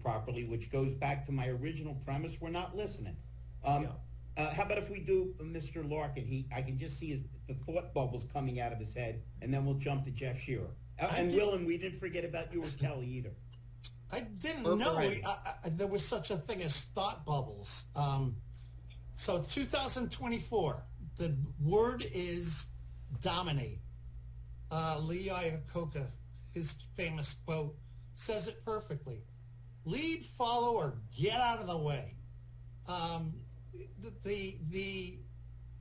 properly, which goes back to my original premise. We're not listening. How about if we do Mr. Larkin? I can just see the thought bubbles coming out of his head, and then we'll jump to Jeff Shearer. And we didn't forget about you or Kelly either. I didn't know there was such a thing as thought bubbles. So 2024, the word is dominate. Lee Iacocca, his famous quote, says it perfectly. Lead, follow, or get out of the way. The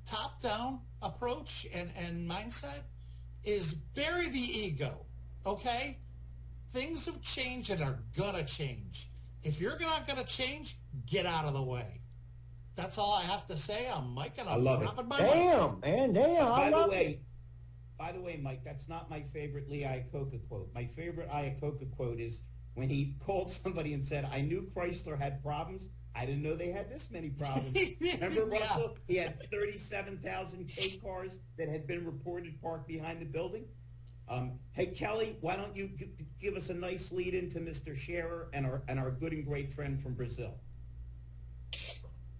top-down approach and mindset is bury the ego, okay? Things have changed and are gonna change. If you're not gonna change, get out of the way. That's all I have to say. I'm Mike, and I'm dropping my mic. Damn, man, damn. By the way, Mike, that's not my favorite Lee Iacocca quote. My favorite Iacocca quote is when he called somebody and said, "I knew Chrysler had problems. I didn't know they had this many problems." Remember, Russell? He had 37,000 K cars that had been reported parked behind the building. Hey, Kelly, why don't you give us a nice lead into Mr. Shearer and our good and great friend from Brazil?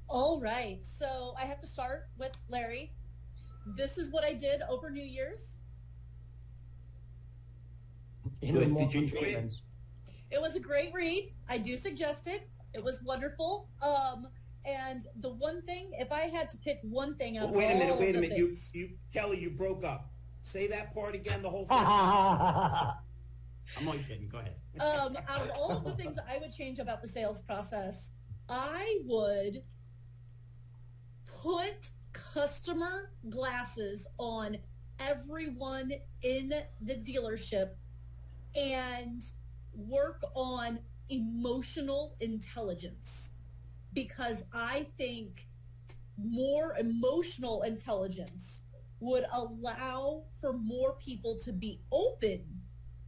All right. So I have to start with Larry. This is what I did over New Year's. Good. Did you enjoy it? It was a great read. I do suggest it. It was wonderful. And the one thing, if I had to pick one thing out of all of the things. Wait a minute. Kelly, you broke up. Say that part again, the whole thing. I'm only kidding. Go ahead. Out of all of the things I would change about the sales process, I would put customer glasses on everyone in the dealership and work on emotional intelligence, because I think more emotional intelligence would allow for more people to be open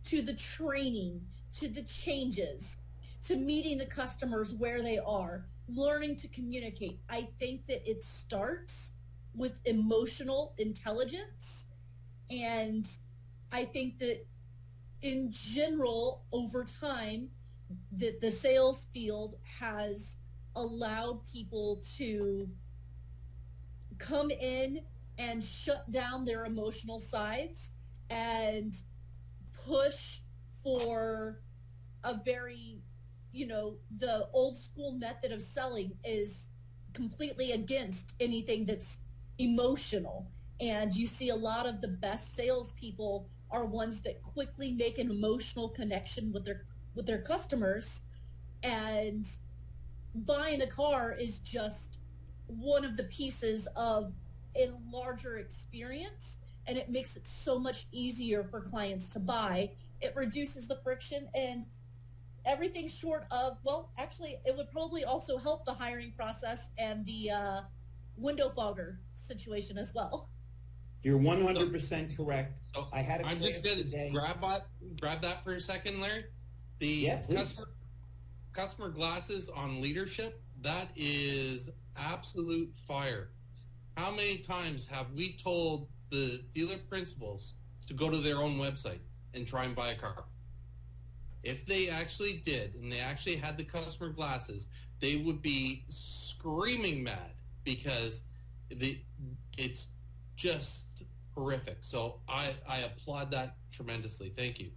to the training, to the changes, to meeting the customers where they are, learning to communicate. I think that it starts with emotional intelligence, and I think that in general, over time, that the sales field has allowed people to come in and shut down their emotional sides and push for a very, the old school method of selling is completely against anything that's emotional. And you see a lot of the best salespeople are ones that quickly make an emotional connection with their customers, and buying the car is just one of the pieces of a larger experience, and it makes it so much easier for clients to buy. It reduces the friction and everything short of, well, actually, it would probably also help the hiring process and the window fogger situation as well. You're 100% correct. So I had a I'm class just going today. to grab that for a second, Larry. The customer glasses on leadership, that is absolute fire. How many times have we told the dealer principals to go to their own website and try and buy a car? If they actually did, and they actually had the customer glasses, they would be screaming mad, because it's just horrific. So I applaud that tremendously. Thank you.